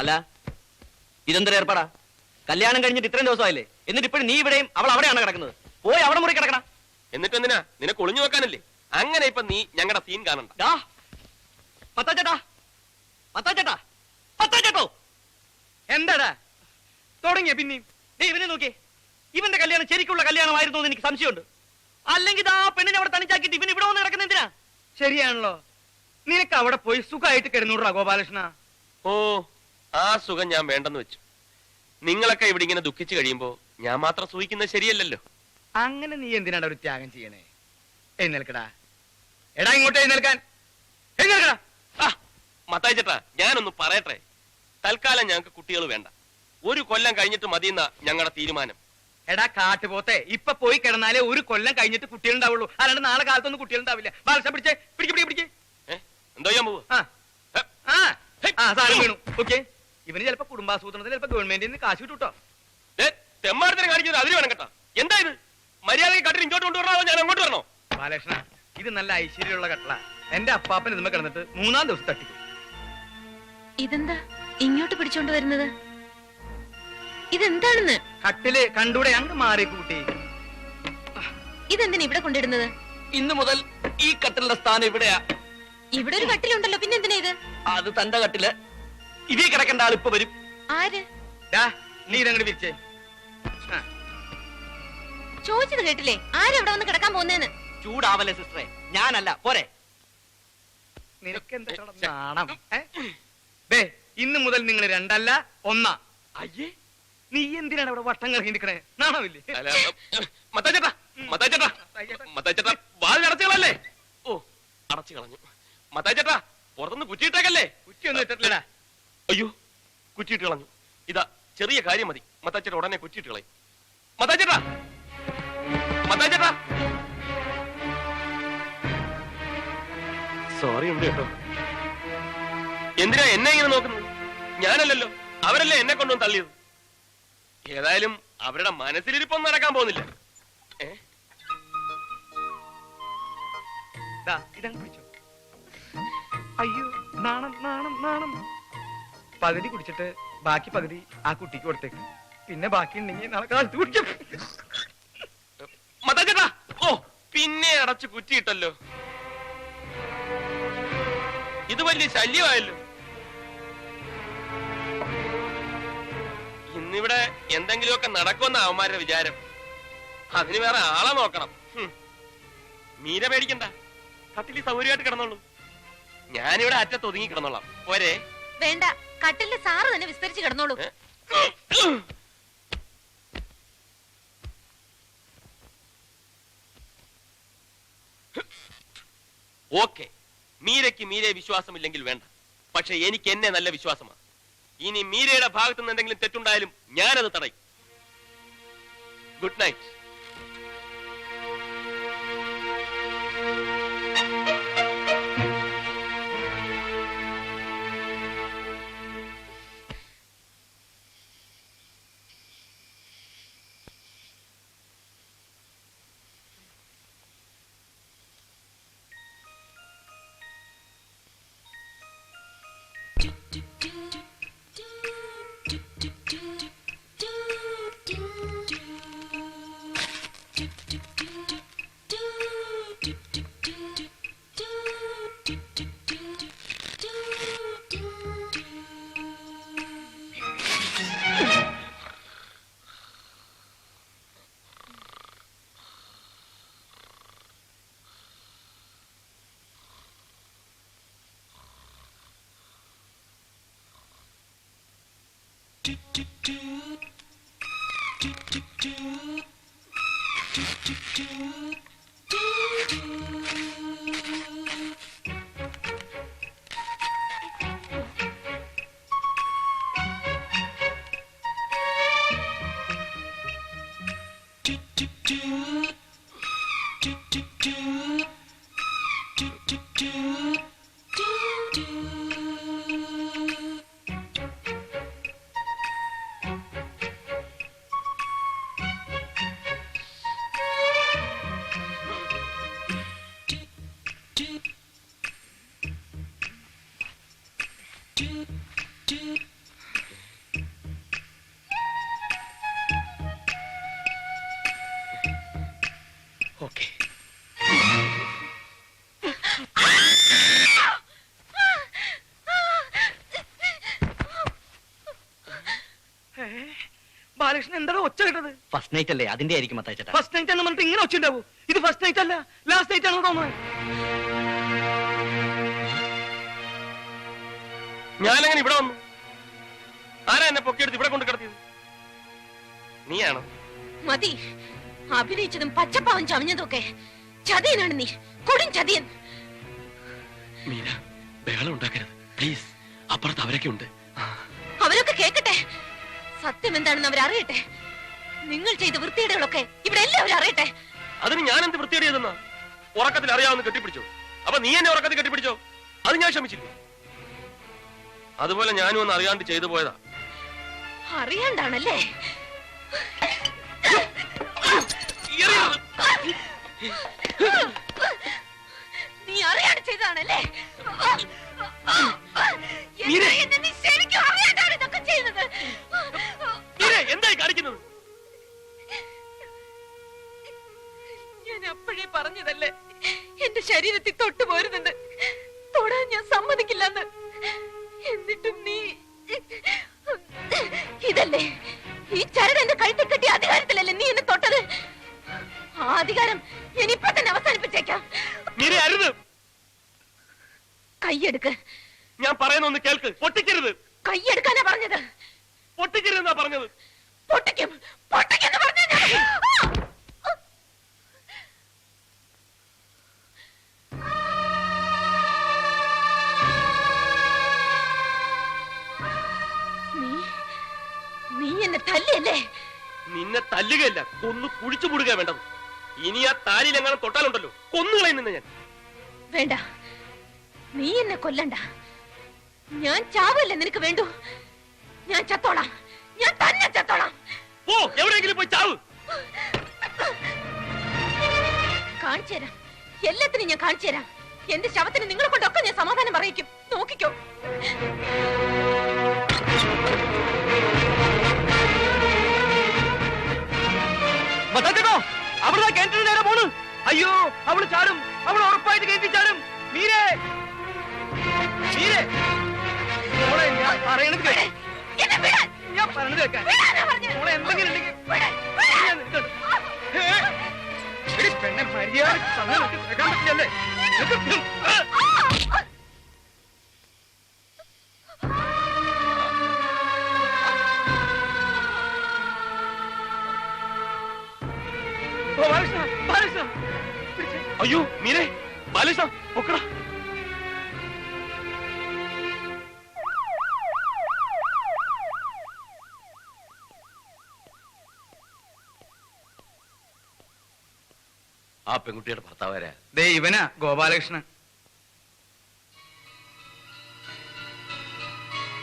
അല്ല ഇതെന്തൊരു ഏർപ്പാടാ? കല്യാണം കഴിഞ്ഞിട്ട് ഇത്രയും ദിവസമായില്ലേ, എന്നിട്ട് ഇപ്പോഴും നീ ഇവിടെയും അവൾ അവിടെയാണ് കിടക്കുന്നത്. പോയി അവിടെ മുറി കിടക്കണം. എന്നിട്ട് എന്തിനാ? നിനക്ക് ഒളിഞ്ഞു നോക്കാനല്ലേ? അങ്ങനെ ഇപ്പൊ നീ ഞങ്ങളുടെ സീൻ കാണണ്ട. എന്താടാ തുടങ്ങിയ പിന്നെയും? ഇവനെ നോക്കിയേ, ഇവന്റെ കല്യാണം ശരിക്കുള്ള കല്യാണമായിരുന്നു എന്ന് എനിക്ക് സംശയമുണ്ട്. അല്ലെങ്കിൽ ആ പെണ്ണിനെ അവിടെ തനിച്ചാക്കിട്ട് ഇവൻ ഇവിടെ വന്ന് കിടക്കുന്ന എന്തിനാ? ശരിയാണല്ലോ, നിനക്ക് അവിടെ പോയി സുഖമായിട്ട് കിടന്നൂടാ ഗോപാലകൃഷ്ണ. ഓ, ആ സുഖം ഞാൻ വേണ്ടെന്ന് വെച്ചു. നിങ്ങളൊക്കെ ഇവിടെ ഇങ്ങനെ ദുഃഖിച്ചു കഴിയുമ്പോ ഞാൻ മാത്രം സൂഹിക്കുന്നത് ശരിയല്ലല്ലോ. അങ്ങനെ നീ എന്തിനാണ് ഒരു ത്യാഗം ചെയ്യണേ? എഴുന്നേൽക്കടാ, എടാ ഇങ്ങോട്ട് എഴുന്നേൽക്കാൻ. എഴുന്നേൽക്കടാ. മത്തായി ചേട്ടാ, ഞാനൊന്ന് പറയട്ടെ. തൽക്കാലം ഞങ്ങൾക്ക് കുട്ടികൾ വേണ്ട. 1 കൊല്ലം കഴിഞ്ഞിട്ട് മതിയെന്ന ഞങ്ങളുടെ തീരുമാനം. എടാ കാട്ടുപോത്തെ, ഇപ്പൊ പോയി കിടന്നാലേ 1 കൊല്ലം കഴിഞ്ഞിട്ട് കുട്ടികളുണ്ടാവുള്ളൂ. അല്ലാണ്ട് നാളെ കാലത്തൊന്നും കുട്ടികളുണ്ടാവില്ല. ബാലകൃഷ്ണ പിടിച്ചേ, പിടിക്ക്. എന്തോ ചെയ്യാൻ പോവുക? സാധനം വീണു. ഓക്കെ, ഇവന് ചിലപ്പോ കുടുംബാസൂത്രണത്തിൽ ചിലപ്പോ ഗവൺമെന്റിൽ നിന്ന് കാശ് കിട്ടൂട്ടോ. തെമ്മാരത്തിനെ കാണിക്കുന്നത് അതിന് വേണം കേട്ടോ. എന്താ ഇത്? മര്യാദയ്ക്ക് കട്ടിൽ ഇങ്ങോട്ട് കൊണ്ടുവരണോ ഞാൻ അങ്ങോട്ട് വരണോ? ബാലകൃഷ്ണ, ഇത് നല്ല ഐശ്വര്യമുള്ള കട്ടള. എന്റെ അപ്പാപ്പൻ ഇതുമ്മ കിടന്നിട്ട് 3-ാം ദിവസം തട്ടിക്കും. ഇതെന്താ ഇങ്ങോട്ട് പിടിച്ചോണ്ട് വരുന്നത്? ഇതെന്താണെന്ന്? കട്ടില് കണ്ടൂടെ? അങ്ങ് മാറി കൂട്ടി. ഇതെന്തിനാ ഇവിടെ കൊണ്ടിടുന്നത്? ഇന്നു മുതൽ ഈ കട്ടിലിന്റെ സ്ഥാനം ഇവിടെയാ. ഇവിടെ ഒരു കട്ടിലുണ്ടല്ലോ, പിന്നെ എന്തിനാ ഇത്? അത് തന്റെ കട്ടില്. ഇതേ കിടക്കേണ്ട ആൾ ഇപ്പൊ വരും. ആര്? നീ ഇതങ്ങോട്ട് വിരിച്ചേ. ചോദിച്ചത് കേട്ടില്ലേ? ആരെവിടെ വന്ന് കിടക്കാൻ പോകുന്നേന്ന്? ചൂടാവല്ലേ സിസ്റ്ററെ, ഞാനല്ല. പോരെ, നിനക്കെന്താ നാണം? ഇന്ന് മുതൽ നിങ്ങൾ 2 അല്ല 1. അയ്യേ, നീ എന്തിനാണ് അവിടെ വട്ടം കറങ്ങി നിൽക്കണേ? നാണമില്ലേ? അടച്ചുകളല്ലേ? ഓ, അടച്ചു കളഞ്ഞു. മത്തായി ചേട്ടാ, പുറത്തുനിന്ന് കുറ്റിയിട്ടേക്കല്ലേ? കുറ്റിയൊന്നും ഇട്ടിട്ടില്ലടാ. അയ്യോ, കുറ്റിയിട്ട് കളഞ്ഞു. ഇതാ ചെറിയ കാര്യം മതി, മത്തായി ചേട്ടാ ഉടനെ കുറ്റിയിട്ട് കളയും. മത്തായി ചേട്ടാ, സോറി ഉണ്ട് കേട്ടോ. എന്തിനാ എന്നെ ഇങ്ങനെ നോക്കുന്നത്? ഞാനല്ലല്ലോ, അവരല്ലേ എന്നെ കൊണ്ടുവന്ന് തള്ളിയത്. ഏതായാലും അവരുടെ മനസ്സിലിരിപ്പൊന്നും നടക്കാൻ പോകുന്നില്ല. അയ്യോ, നാണം നാണം നാണം. പകുതി കുടിച്ചിട്ട് ബാക്കി പകുതി ആ കുട്ടിക്ക് കൊടുത്തേക്ക്. പിന്നെ ബാക്കി ഉണ്ടെങ്കിൽ നാളെ കാലത്ത് കുടിക്കും. മത്തായിച്ചേട്ടാ, ഓ പിന്നെ അടച്ചു കുറ്റിയിട്ടല്ലോ. ഇത് വലിയ ശല്യമായല്ലോ. ഇന്നിവിടെ എന്തെങ്കിലുമൊക്കെ നടക്കുമെന്ന അവന്മാരുടെ വിചാരം. അതിന് വേറെ ആളെ നോക്കണം. മീര പേടിക്കണ്ട, കട്ടിൽ സൗകര്യമായിട്ട് കിടന്നോളൂ. ഞാനിവിടെ അറ്റത്ത് ഒതുങ്ങി കിടന്നോളാം. പോരെ? വേണ്ട, കട്ടിലിന്റെ സാറ് തന്നെ വിസ്തരിച്ച് കിടന്നോളൂ. ഓക്കെ, മീരയ്ക്ക് മീരയെ വിശ്വാസമില്ലെങ്കിൽ വേണ്ട. പക്ഷെ എനിക്ക് എന്നെ നല്ല വിശ്വാസമാണ്. ഇനി മീരയുടെ ഭാഗത്തു നിന്ന് എന്തെങ്കിലും തെറ്റുണ്ടായാലും ഞാനത് തടയും. Good night. എന്താ ഒച്ച കേട്ടത്? ഫസ്റ്റ് നൈറ്റ് അല്ലേ, അതിന്റെ ആയിരിക്കും മത്തായിച്ചേട്ടാ. ഫസ്റ്റ് നൈറ്റ് എന്ന് പറഞ്ഞിട്ട് ഇങ്ങനെ ഒച്ച ഉണ്ടാവൂ? ഇത് ഫസ്റ്റ് നൈറ്റ് അല്ല, ലാസ്റ്റ് നൈറ്റ് ആണെന്ന് തോന്നുന്നത്. ഞാനങ്ങനെ ഇവിടെ വന്നു? ആരാ എന്നെ പൊക്കിയെടുത്ത് ഇവിടെ കൊണ്ട് കിടത്തിയത്? നീയാണോ? മതി, അഭിനയിച്ചതും പച്ചപ്പാവൻ ചമഞ്ഞതൊക്കെ. ചതിയനാണ് നീ, കൊടും ചതിയൻ. മീര, ബഹളം ഉണ്ടാക്കരുത് പ്ലീസ്. അപ്പുറത്ത് അവരൊക്കെ ഉണ്ട്. അവരൊക്കെ കേക്കട്ടെ, സത്യം എന്താണെന്ന് അവരറിയട്ടെ. നിങ്ങൾ ചെയ്ത വൃത്തികേടുകളൊക്കെ ഇവിടെ എല്ലാവരും അറിയട്ടെ. അതിന് ഞാൻ എന്ത് വൃത്തിയേട് ചെയ്തെന്നാ? ഉറക്കത്തിൽ അറിയാവുന്ന കെട്ടിപ്പിടിച്ചോ? അപ്പൊ നീ എന്നെ ഉറക്കത്തിൽ കെട്ടിപ്പിടിച്ചോ? അത് ഞാൻ ക്ഷമിച്ചില്ല. അതുപോലെ ഞാനും ഒന്ന് അറിയാണ്ട് ചെയ്തു പോയതാ. അറിയാണ്ടാണല്ലേ? നീ അറിയാണ്ട് ചെയ്തതാണല്ലേ? എന്നെ നീ ശരിക്കും അറിയാണ്ടാണ് ഇതൊക്കെ ചെയ്യുന്നത്. എന്തായി കാണിക്കുന്നത്? ഞാൻ അപ്പോഴേ പറഞ്ഞതല്ലേ എന്റെ ശരീരത്തിൽ തൊട്ടു പോരുന്നുണ്ട്, തൊടാൻ ഞാൻ സമ്മതിക്കില്ലെന്ന്. എന്നിട്ടും നീ ഇതല്ലേ, ഈ ചരട് എന്റെ കഴുത്തിൽ കെട്ടിയ അധികാരത്തിലല്ലേ നീ എന്നെ തൊട്ടത്? ആ അധികാരം ഞാൻ ഇപ്പൊ തന്നെ അവസാനിപ്പിച്ചേക്കാം. കൈയെടുക്ക്. ഞാൻ പറയുന്ന ഒന്ന് കേൾക്ക്. പൊട്ടിക്കരുത്. കൈയെടുക്കാനാ പറഞ്ഞത്. പൊട്ടിക്കരുതെന്നാ പറഞ്ഞത്. പൊട്ടിക്കും, പൊട്ടിക്കെന്ന് പറഞ്ഞ നീ എന്നെ തല്ലിയല്ലേ? നിന്നെ തല്ലുകയല്ല, കൊന്നു കുഴിച്ചു മുടുക വേണ്ടത്. ഇനി ആ താലിയിലെങ്ങനെ തൊട്ടാലുണ്ടല്ലോ, കൊന്നുകളയും നിന്നെ ഞാൻ. വേണ്ട, നീ എന്നെ കൊല്ലണ്ട. ഞാൻ ചാവല്ലേ നിനക്ക് വേണ്ടു? ഞാൻ ചത്തോളാം, ഞാൻ തന്നെ ചത്തോളാം. പോ, എവിടെയെങ്കിലും പോയി ചാവ്. കാണിച്ചു തരാം, എല്ലാത്തിനും ഞാൻ കാണിച്ചു തരാം. എന്റെ ശവത്തിന് നിങ്ങളെ കൊണ്ടൊക്കെ ഞാൻ സമാധാനം പറയിക്കും. നോക്കിക്കോ. അവിടെ കിണറ്റിന് നേരെ പോണ്. അയ്യോ, അവള് ചാടും, അവൾ ഉറപ്പായിട്ട് കിണറ്റി ചാടും. മീരേ, മീരേ, മോളെ ഞാൻ പറയണത് കേക്ക്. ഞാൻ പറഞ്ഞത് കേൾക്കാൻ മോളെ എന്തെങ്കിലും ഉണ്ടെങ്കിൽ പെണ്ണെ മര്യാദ കേൾക്കാൻ പറ്റില്ലല്ലേ? അയ്യോ മീരെ, ബാലകൃഷ്ണ പൊക്കടാ. ആ പെൺകുട്ടിയുടെ ഭർത്താവാരാ? ദേ ഇവനാ ഗോപാലകൃഷ്ണൻ.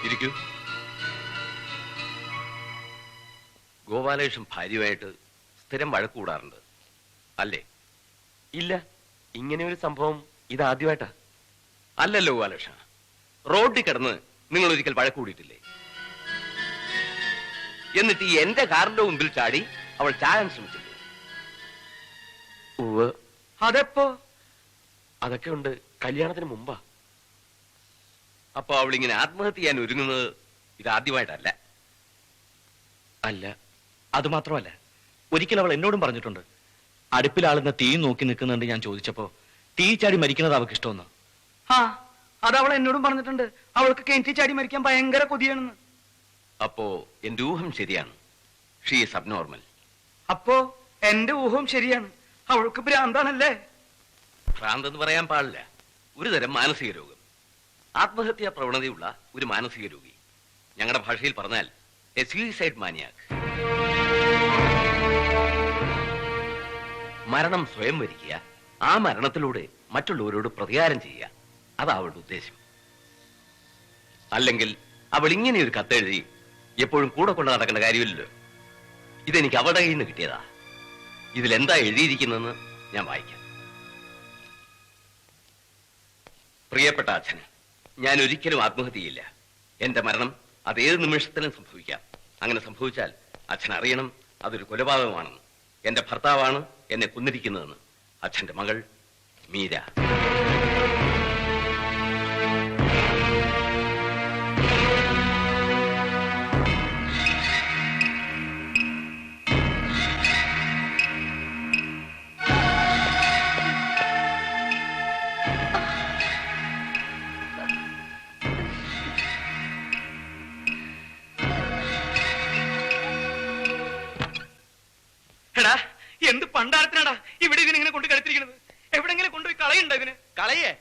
ഇരിക്കൂ. ഗോപാലകൃഷ്ണൻ ഭാര്യയുമായിട്ട് സ്ഥിരം വഴക്ക് കൂടാറുണ്ട് അല്ലേ? ഇല്ല, ഇങ്ങനെ ഒരു സംഭവം ഇതാദ്യമായിട്ടാ. അല്ലല്ലോ ഗോപാലകൃഷ്ണ, റോഡിൽ കിടന്ന് നിങ്ങൾ ഒരിക്കൽ വഴക്ക് കൂടിയിട്ടില്ലേ? എന്നിട്ട് എന്റെ കാറിന്റെ മുമ്പിൽ ചാടി അവൾ ചാകാൻ ശ്രമിച്ചില്ലേ? അതെപ്പോ? അതൊക്കെ ഉണ്ട്, കല്യാണത്തിന് മുമ്പാ. അപ്പൊ അവൾ ഇങ്ങനെ ആത്മഹത്യ ചെയ്യാൻ ഒരുങ്ങുന്നത് ഇതാദ്യമായിട്ടല്ല. അല്ല, അത് മാത്രമല്ല, ഒരിക്കൽ അവൾ എന്നോടും പറഞ്ഞിട്ടുണ്ട്, അടുപ്പിലാളുന്ന തീ നോക്കി നിൽക്കുന്നുണ്ട്. ഞാൻ ചോദിച്ചപ്പോ തീ ചാടി മരിക്കുന്നത് അവൾക്ക് ഇഷ്ടമെന്ന്. ആ, അത് അവൾ എന്നോടും പറഞ്ഞിട്ടുണ്ട്. അവൾക്ക് കിണറ്റി ചാടി മരിക്കാൻ ഭയങ്കര കൊതിയാണെന്ന്. അപ്പോ എന്റെ ഊഹം ശരിയാണ്, ഷീ ഈസ് അബ്നോർമൽ. അപ്പോ എന്റെ ഊഹവും ശരിയാണ്, അവൾക്ക് ഭ്രാന്താണല്ലേ? ഭ്രാന്തെന്ന് പറയാൻ പാടില്ല, ഒരു തരം മാനസിക രോഗം, ആത്മഹത്യാ പ്രവണതയുള്ള ഒരു മാനസിക രോഗി. ഞങ്ങളുടെ ഭാഷയിൽ പറഞ്ഞാൽ എ സൂയിസൈഡ് മാനിയാക്ക്. മരണം സ്വയം വരിക്കുക, ആ മരണത്തിലൂടെ മറ്റുള്ളവരോട് പ്രതികാരം ചെയ്യുക, അതാ അവളുടെ ഉദ്ദേശം. അല്ലെങ്കിൽ അവൾ ഇങ്ങനെ ഒരു കത്തെഴുതി എപ്പോഴും കൂടെ കൊണ്ട് നടക്കേണ്ട കാര്യമില്ലല്ലോ. ഇതെനിക്ക് അവളുടെ കയ്യിൽ നിന്ന് കിട്ടിയതാ. ഇതിലെന്താ എഴുതിയിരിക്കുന്നതെന്ന് ഞാൻ വായിക്കാം. പ്രിയപ്പെട്ട അച്ഛന്, ഞാൻ ഒരിക്കലും ആത്മഹത്യ ചെയ്യില്ല. എന്റെ മരണം അതേത് നിമിഷത്തിലും സംഭവിക്കാം. അങ്ങനെ സംഭവിച്ചാൽ അച്ഛൻ അറിയണം അതൊരു കൊലപാതകമാണെന്ന്. എന്റെ ഭർത്താവാണ് എന്നെ കൊന്നിരിക്കുന്നതെന്ന്. അച്ഛന്റെ മകൾ മീര. കളയേ?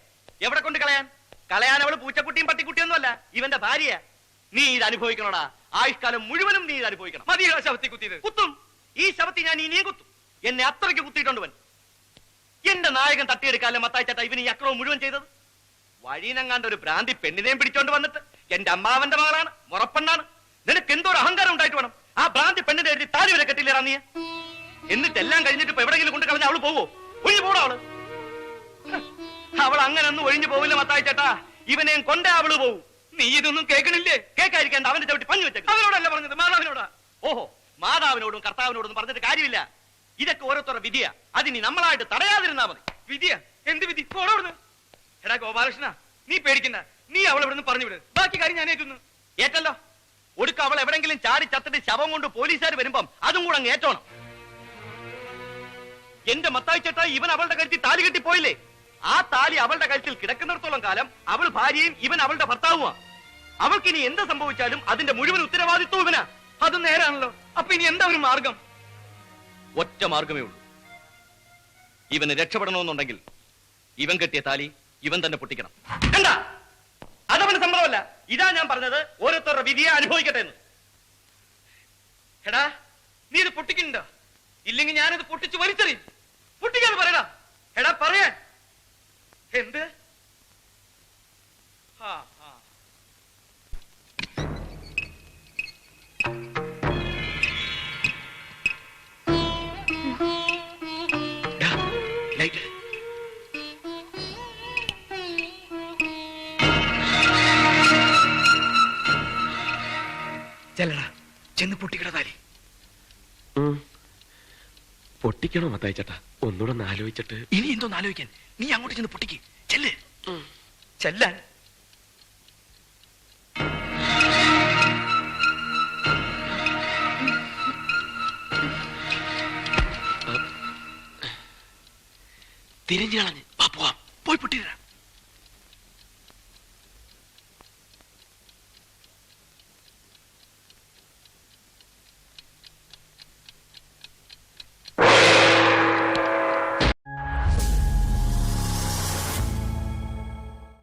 എവിടെ കൊണ്ട് കളയാൻ? കളയാൻ അവള് പൂച്ചക്കുട്ടിയും പട്ടിക്കുട്ടിയൊന്നും അല്ല, ഇവന്റെ ഭാര്യ. നീ ഇത് അനുഭവിക്കണോടാ, ആയുഷ്കാലം മുഴുവനും നീ ഇത് അനുഭവിക്കണം. മതിയോ ശവത്തി കുത്തിയത്? കുത്തും, ഈ ശവത്തി ഞാൻ ഇനിയും കുത്തും. എന്നെ അത്രയ്ക്ക് കുത്തിയിട്ടുണ്ടവൻ. എന്റെ നായകൻ തട്ടിയെടുക്കാല്ലേ മത്തായി ചേട്ടാ ഇവന് ഈ അക്രമം മുഴുവൻ ചെയ്തത്. വഴീനങ്ങാണ്ട് ഒരു ഭ്രാന്തി പെണ്ണിനെയും പിടിച്ചോണ്ട് വന്നിട്ട് എന്റെ അമ്മാവന്റെ മകളാണ്, മുറപ്പെണ്ണാണ്, നിനക്ക് എന്തോ ഒരു അഹങ്കാരം ഉണ്ടായിട്ട് വേണം ആ ഭ്രാന്തി പെണ്ണിന്റെ എഴുതി താലി വരെ കെട്ടില്ലേറാ നീ. എന്നിട്ട് എല്ലാം കഴിഞ്ഞിട്ട് ഇപ്പൊ എവിടെയെങ്കിലും കൊണ്ട് കളഞ്ഞ അവള് പോവോ? ഒഴിഞ്ഞു പോടാ അവള്. അവൾ അങ്ങനെ ഒന്നും ഒഴിഞ്ഞു പോവില്ല മത്തായി ചേട്ടാ, ഇവനെയും കൊണ്ടേ അവള് പോവും. നീ ഇതൊന്നും കേൾക്കണില്ലേ? കേൾക്കാതിരിക്കേണ്ട അവന്റെ ചവിട്ടി പഞ്ഞു വെച്ചേക്ക്. അവനോടല്ല പറഞ്ഞത്, മാതാവിനോടാ. ഓഹോ, മാതാവിനോടും കർത്താവിനോടും പറഞ്ഞിട്ട് കാര്യമില്ല. ഇതൊക്കെ ഓരോരുത്തരുടെ വിധിയാ, അതിനി നമ്മളായിട്ട് തടയാതിരുന്നാ മതി. വിധിയാ? എന്ത് വിധി? ഓടോടുന്നു. എടാ ഗോപാലകൃഷ്ണ, നീ പേടിക്കണ്ട, നീ അവളെ ഇവിടുന്ന് പറഞ്ഞു വിട്. ബാക്കി കാര്യം ഞാൻ ഏറ്റുന്നു. ഏറ്റല്ലോ. ഒടുക്ക അവൾ എവിടെങ്കിലും ചാടി ചത്തിട്ട് ശവം കൊണ്ട് പോലീസുകാർ വരുമ്പം അതും കൂടെ അങ്ങ് ഏറ്റോണം. എന്റെ മത്തായി ചേട്ടാ, ഇവൻ അവളുടെ കഴുത്തിൽ താലി കെട്ടി പോയില്ലേ? ആ താലി അവളുടെ കഴുത്തിൽ കിടക്കുന്നിടത്തോളം കാലം അവൾ ഭാര്യയും ഇവൻ അവളുടെ ഭർത്താവുമാ. അവൾക്കിനി എന്ത് സംഭവിച്ചാലും അതിന്റെ മുഴുവൻ ഉത്തരവാദിത്വം ഇവനാ. അത് നേരാണല്ലോ. അപ്പൊ ഇനി എന്താ ഒരു മാർഗം? ഒറ്റ മാർഗമേ ഉള്ളൂ. ഇവന് രക്ഷപ്പെടണമെന്നുണ്ടെങ്കിൽ ഇവൻ കെട്ടിയ താലി ഇവൻ തന്നെ പൊട്ടിക്കണം. എന്താ അതവന് സമ്മതമല്ല. ഇതാ ഞാൻ പറഞ്ഞത്, ഓരോരുത്തരുടെ വിധിയെ അനുഭവിക്കട്ടെ എന്ന്. എടാ, നീ ഇത് പൊട്ടിക്കുന്നുണ്ടോ? ഇല്ലെങ്കിൽ ഞാനിത് പൊട്ടിച്ച് വലിച്ചെറിയും. പൊട്ടിക്കാന്ന് പറയടാ. എടാ പറയാൻ. എന്ത്? ചെല്ലടാ, ചെന്ന് പൊട്ടിക്കട താലി. പൊട്ടിക്കണോ മത്തായി ചേട്ടാ? ഒന്നുകൂടെ ഒന്ന് ആലോചിച്ചിട്ട്. ഇനി എന്തോന്ന് ആലോചിക്കാൻ? നീ അങ്ങോട്ട് ചെന്ന് പൊട്ടിക്ക്. ചെല്ല്. ചെല്ലാൻ. തിരിഞ്ഞു കളഞ്ഞ് പോവാം. പോയി പൊട്ടിരാ.